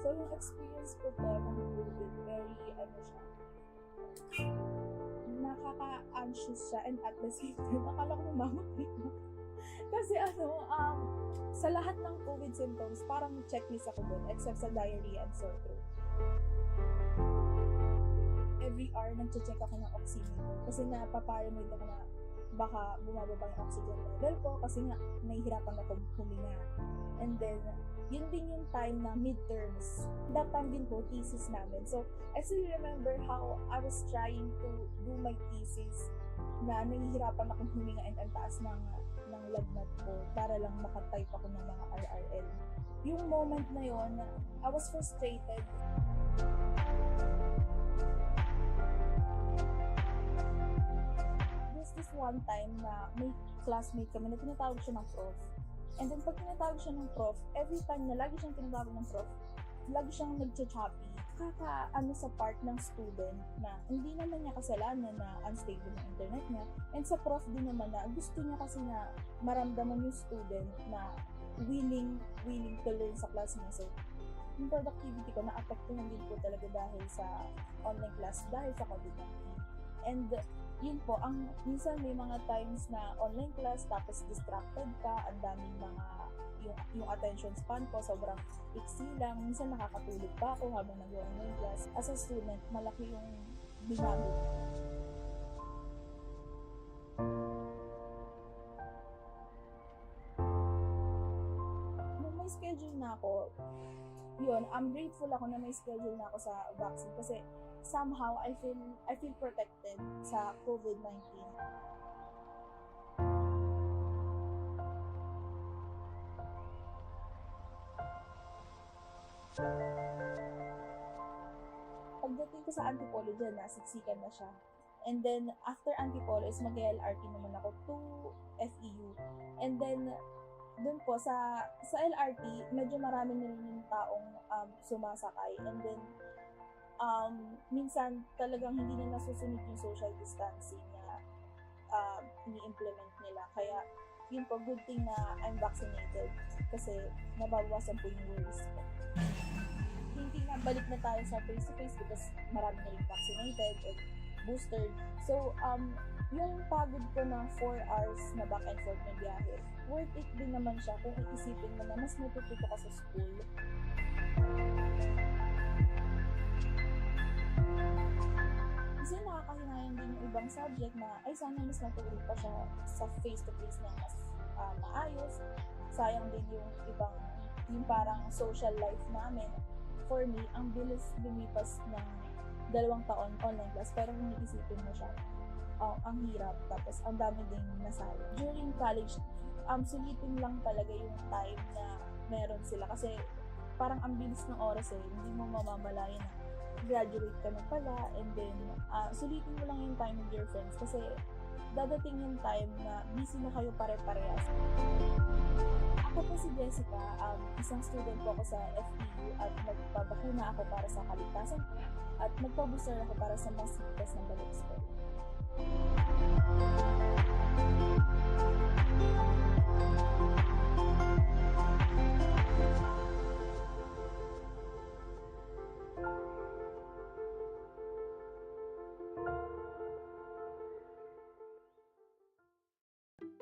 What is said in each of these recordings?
So, yung experience ko po ng COVID, very, nakaka-anxious siya, and at the same time, akala ko mamamatay na. Kasi sa lahat ng COVID symptoms, parang checklist ako dun, except sa diarrhea and sore throat. Every hour, nag-check ako ng oxymeter kasi napaparanoid ako na baka bumababa yung oxygen level ko kasi nga nahihirapan ako huminga. And then, yun din yung time na midterms. That time din po, thesis namin. So, I still remember how I was trying to do my thesis na nahihirapan akong huminga and ang taas ng lagnat ko para lang makatype ako ng mga RRL. Yung moment na yon, I was frustrated. There's this one time na may classmate kami na tinatawag siya ng prof. And then pag tinatawag siya ng prof, every time na lagi siyang tinatawag ng prof, lagi siyang nagcha-choppy. Sa part ng student na hindi naman niya kasalanan na unstable yung internet niya. And sa prof din naman na gusto niya kasi na maramdaman yung student na willing to learn sa class niya. So, yung productivity ko na-apektuhan din po talaga dahil sa online class, dahil sa COVID-19. And yun po, minsan may mga times na online class tapos distracted ka, ang daming mga yung attention span ko sobrang iksi lang. Minsan nakakatulog pa ako habang nag-online class. As a student, malaki yung binago. Nung may schedule na ako, yun, I'm grateful ako na may schedule na ako sa vaccine kasi somehow I feel protected sa COVID-19. Pagdating ko sa Antipolo dyan, nasiksikan na siya. And then, after Antipolo is mag-LRT naman ako to FEU. And then, dun po, sa LRT, medyo marami na rin yung taong sumasakay. And then, minsan talagang hindi na nasusunod yung social distancing na ini-implement nila. Kaya, yun po, good thing na I'm vaccinated kasi nababawasan po yung worries ko. Hindi na balik na tayo sa face-to-face because marami na rin vaccinated and boosted. So, yung pagod ko ng 4 hours na back and forth na biyahe, worth it din naman siya kung iisipin mo na mas natututo ka sa school. Kasi nakakahinayang din yung ibang subject na ay sana mas natuloy pa siya sa face-to-face na mas maayos. Sayang din yung parang social life namin. For me, ang bilis lumipas ng 2 taon online class, pero kung iisipin mo siya, ang hirap, tapos ang dami ding nasayang. During college, sulitin lang talaga yung time na meron sila kasi parang ang bilis ng oras hindi mo mamamalayan na graduate ka na pala, and then sulitin mo lang yung time with your friends kasi dadating yung time na busy na kayo pare-parehas. Ako po si Jessica, isang student po ako sa FEU at magpabakuna ako para sa kaligtasan ko at magpabooster ako para sa mas ligtas ng balik school.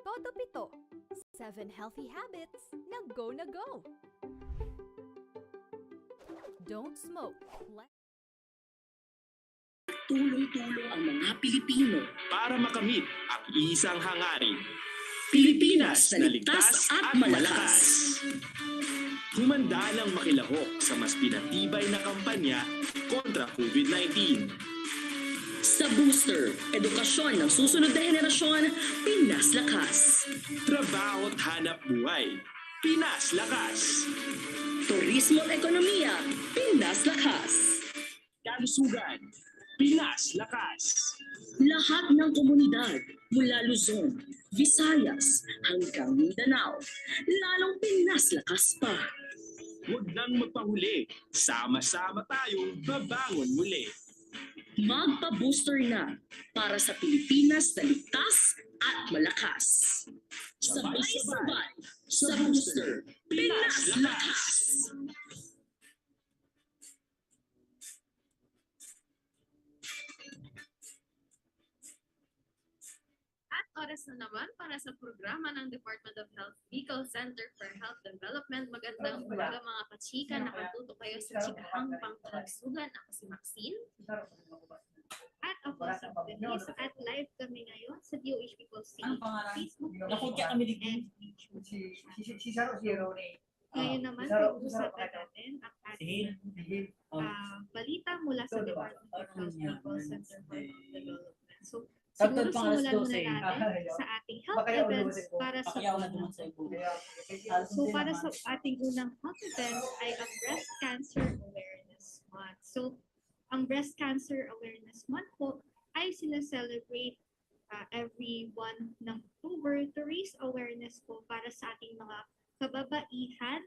Todo Pito, 7 healthy habits na go na go. Don't smoke. Tulong-tulong ang mga Pilipino para makamit ang isang hangarin. Pilipinas na ligtas at malakas. Humanda ng makilahok sa mas pinatibay na kampanya kontra COVID-19. Sa booster, edukasyon ng susunod na henerasyon, Pinas Lakas. Trabaho at hanap buhay, Pinas Lakas. Turismo at ekonomiya, Pinas Lakas. Kalusugan, Pinas Lakas. Lahat ng komunidad mula Luzon, Visayas hanggang Mindanao, lalong Pinas Lakas pa. Huwag nang magpahuli, sama-sama tayong babangon muli. Magpa-booster na para sa Pilipinas na ligtas at malakas. Sabay-sabay sa booster, Pinas Lakas! oras na naman para sa programa ng Department of Health Legal Center for Health Development. Magandang umaga mga kachika. Nakatuto kayo sa Chikahang Pangkalusugan. Ako si Maxine. At ako si Denise. At live kami ngayon sa DOH People's Facebook page and YouTube. Ngayon naman, pag-uusapan natin ang ating balita mula sa Department of Health Legal Center for Health Development. So, siguro simulan muna natin sa ating health events para sa unang. So, para sa ating unang health event ay ang Breast Cancer Awareness Month. So, ang Breast Cancer Awareness Month po ay sila-celebrate every 1 ng October to raise awareness po para sa ating mga kababaihan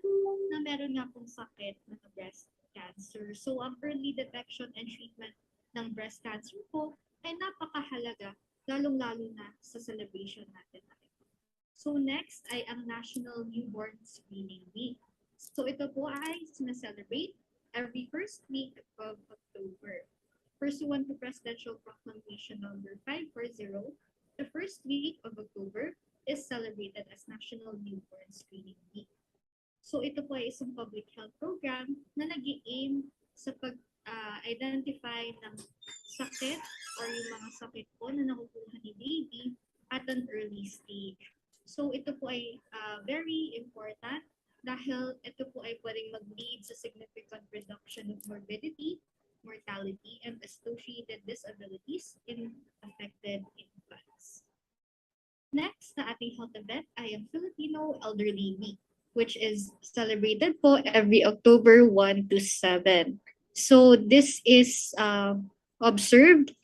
na meron nga pong sakit ng breast cancer. So, ang early detection and treatment ng breast cancer po ay napakahalaga, lalong-lalo na sa celebration natin. So, next ay ang National Newborn Screening Week. So, ito po ay sinaselebrate every first week of October. Pursuant to Presidential Proclamation number 540, the first week of October is celebrated as National Newborn Screening Week. So ito po ay isang public health program na nag-i-aim sa pag-identify ng sakit or yung mga sakit po na nakukuha ni baby at an early stage. So ito po ay very important dahil ito po ay pwedeng mag-lead sa significant reduction of morbidity, mortality, and associated disabilities in affected infants. Next na ating health event ay ang Filipino Elderly Week, which is celebrated po every October 1 to 7. So this is observed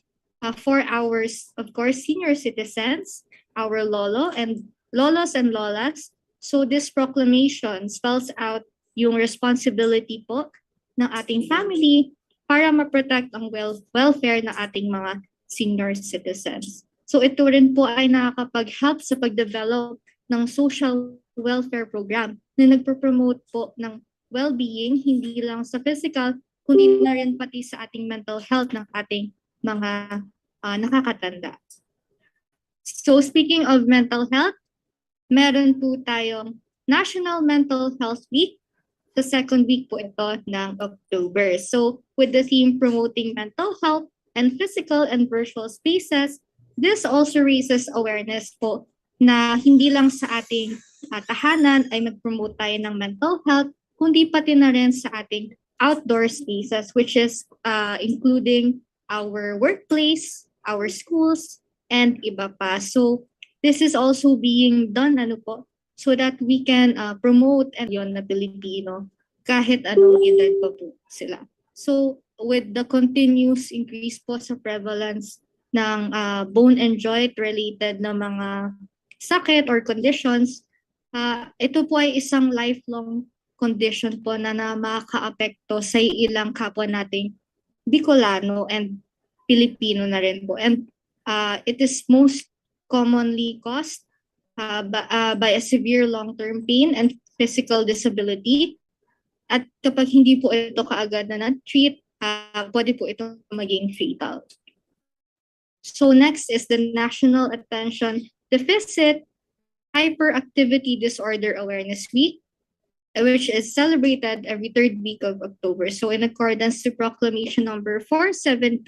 for our, of course, senior citizens, our lolos and lolas. So this proclamation spells out yung responsibility po ng ating family para ma-protect ang welfare ng ating mga senior citizens. So ito rin po ay nakakapag-help sa pag-develop ng social welfare program na nagpo-promote po ng well-being hindi lang sa physical, kundi na rin pati sa ating mental health ng ating mga nakakatanda. So speaking of mental health, meron po tayong National Mental Health Week. Sa second week po ito ng October. So with the theme promoting mental health and physical and virtual spaces, this also raises awareness po na hindi lang sa ating tahanan ay mag-promote tayo ng mental health, kundi pati na rin sa ating outdoor spaces, which is including our workplace, our schools, and iba pa. So this is also being done so that we can promote and yon na Pilipino kahit anong edad pa po sila. So with the continuous increase po sa prevalence ng bone and joint related na mga sakit or conditions, ito po ay isang lifelong condition po na makaka-apekto sa ilang kapwa nating Bicolano and Pilipino na rin po. And it is most commonly caused by a severe long-term pain and physical disability. At kapag hindi po ito kaagad na na-treat, pwede po ito maging fatal. So next is the National Attention Deficit Hyperactivity Disorder Awareness Week, which is celebrated every third week of October. So in accordance to Proclamation number 472,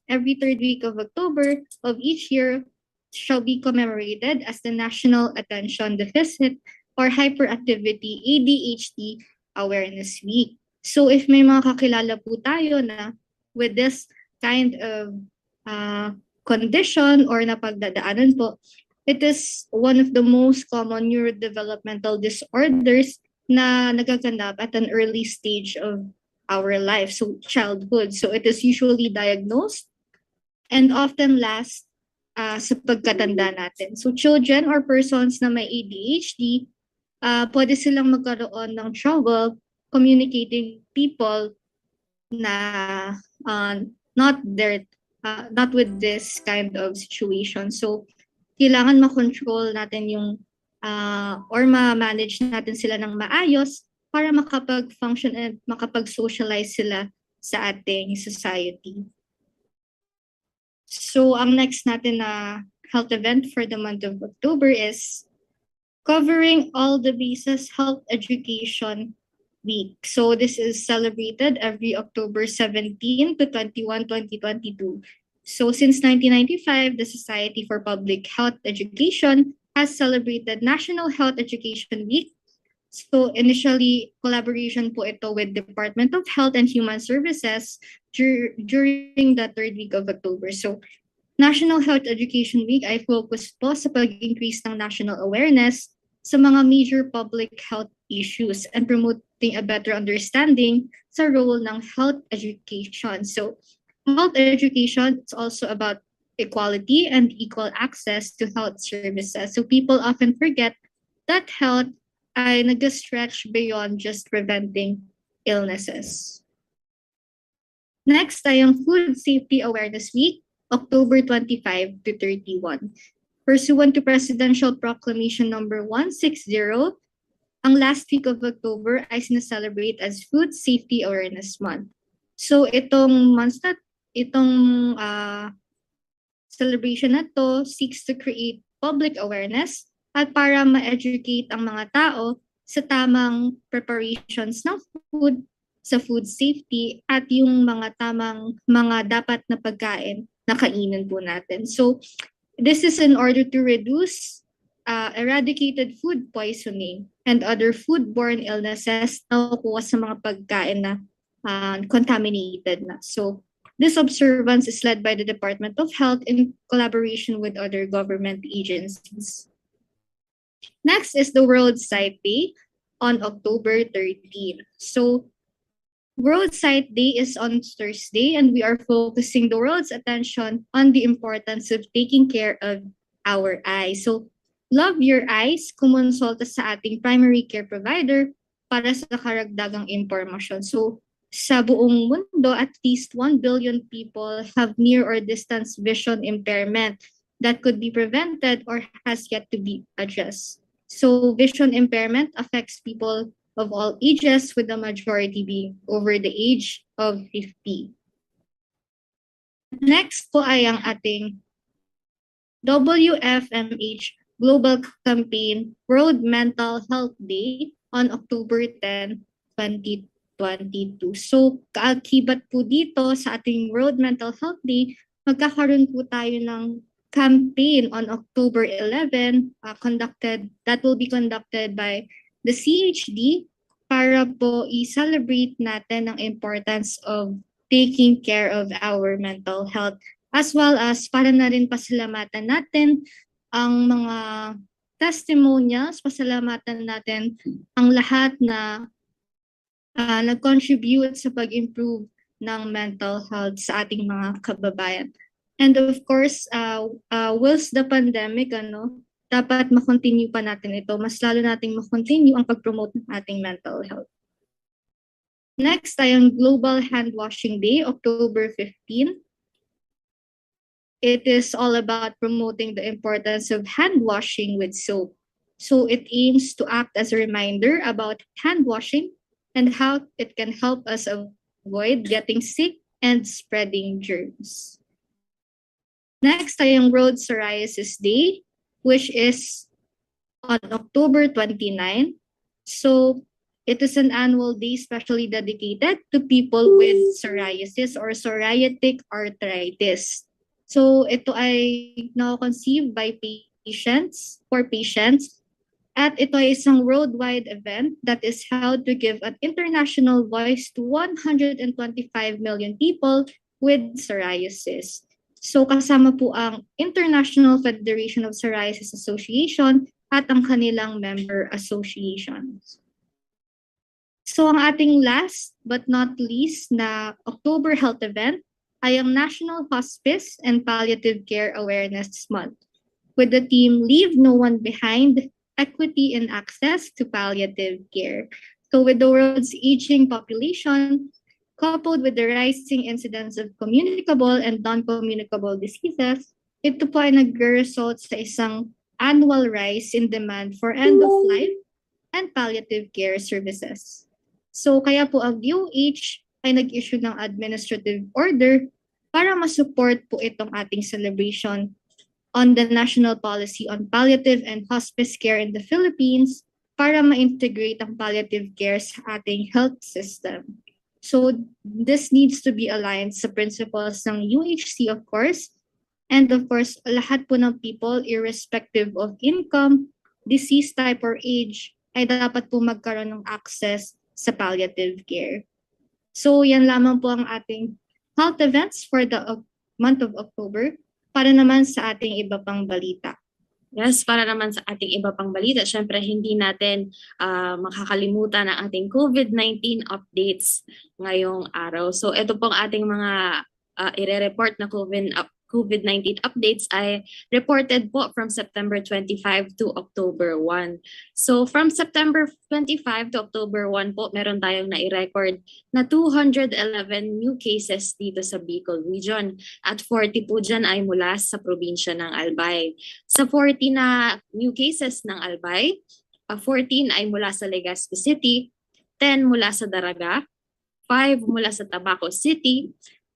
every third week of October of each year shall be commemorated as the National Attention Deficit or Hyperactivity ADHD Awareness Week. So if may mga kakilala po tayo na with this kind of condition or napagdadaanan po, it is one of the most common neurodevelopmental disorders na nagaganap at an early stage of our life, so childhood. So it is usually diagnosed and often lasts sa pagkatanda natin. So children or persons na may ADHD, pwede silang magkaroon ng trouble communicating people na not with this kind of situation. So kailangan ma-control natin yung or ma-manage natin sila ng maayos para makapag-function and makapag-socialize sila sa ating society. So ang next natin na health event for the month of October is Covering All the Bases Health Education Week. So this is celebrated every October 17 to 21, 2022. So since 1995, the Society for Public Health Education has celebrated National Health Education Week. So initially, collaboration po ito with Department of Health and Human Services during the third week of October. So National Health Education Week ay focus po sa pag-increase ng national awareness sa mga major public health issues and promoting a better understanding sa role ng health education. So health education is also about equality and equal access to health services. So people often forget that health ay nag-stretch beyond just preventing illnesses. Next ay ang Food Safety Awareness Week, October 25 to 31. Pursuant to Presidential Proclamation number 160, ang last week of October ay sinaselebrate as Food Safety Awareness Month. So itong celebration na to seeks to create public awareness at para ma-educate ang mga tao sa tamang preparations ng food, sa food safety at yung mga tamang mga dapat na pagkain na kainin po natin. So this is in order to reduce eradicated food poisoning and other foodborne illnesses na nakukuha sa mga pagkain na contaminated na. So this observance is led by the Department of Health in collaboration with other government agencies. Next is the World Sight Day on October 13. So World Sight Day is on Thursday and we are focusing the world's attention on the importance of taking care of our eyes. So love your eyes, kumonsulta sa ating primary care provider para sa karagdagang impormasyon. So sa buong mundo, at least 1 billion people have near or distance vision impairment that could be prevented or has yet to be addressed. So vision impairment affects people of all ages, with the majority being over the age of 50. Next po ay ang ating WFMH Global Campaign World Mental Health Day on October 10, 2022. So kaakibat po dito sa ating World Mental Health Day, magkakaroon po tayo ng campaign on October 11 that will be conducted by the CHD para po i-celebrate natin ang importance of taking care of our mental health, as well as para na rin pasalamatan natin ang mga testimonials, pasalamatan natin ang lahat na nag-contribute sa pag-improve ng mental health sa ating mga kababayan. And of course, whilst the pandemic, dapat ma-continue pa natin ito. Mas lalo nating ma-continue ang pag-promote ng ating mental health. Next ay ang Global Hand Washing Day, October 15. It is all about promoting the importance of hand washing with soap. So it aims to act as a reminder about hand washing and how it can help us avoid getting sick and spreading germs. Next ay ang World Psoriasis Day, which is on October 29. So it is an annual day specially dedicated to people with psoriasis or psoriatic arthritis. So ito ay na-conceive by patients, for patients, at ito ay isang worldwide event that is held to give an international voice to 125 million people with psoriasis. So kasama po ang International Federation of Psoriasis Association at ang kanilang member associations. So ang ating last but not least na October health event ay ang National Hospice and Palliative Care Awareness Month with the theme Leave No One Behind, Equity and Access to Palliative Care. So with the world's aging population, coupled with the rising incidence of communicable and non-communicable diseases, ito po ay nag-result sa isang annual rise in demand for end-of-life and palliative care services. So kaya po ang DOH ay nag-issue ng administrative order para masupport po itong ating celebration on the national policy on palliative and hospice care in the Philippines para ma-integrate ang palliative care sa ating health system. So this needs to be aligned sa principles ng UHC, of course, and of course, lahat po ng people, irrespective of income, disease type, or age, ay dapat po magkaroon ng access sa palliative care. So yan lamang po ang ating health events for the month of October. Para naman sa ating iba pang balita. Yes, para naman sa ating iba pang balita, syempre hindi natin makakalimutan ang ating COVID-19 updates ngayong araw. So ito pong ating mga ire-report na COVID-19 updates ay reported po from September 25 to October 1. So from September 25 to October 1 po, meron tayong nai-record na 211 new cases dito sa Bicol Region. At 40 po dyan ay mula sa probinsya ng Albay. Sa 40 na new cases ng Albay, 14 ay mula sa Legazpi City, 10 mula sa Daraga, 5 mula sa Tabaco City,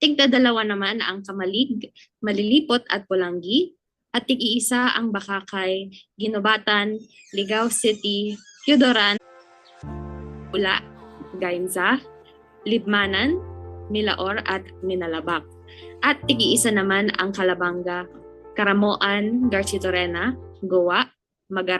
tig-dalawa naman ang Kamalig, Malilipot at Pulangi, at tig-iisa ang Bakakay, Ginobatan, Ligao City, Quiodoran, Pula, Gainza, Libmanan, Milaor at Minalabak. At tig-iisa naman ang Calabanga, Caramoan, Garchitorena, Goa, Magara,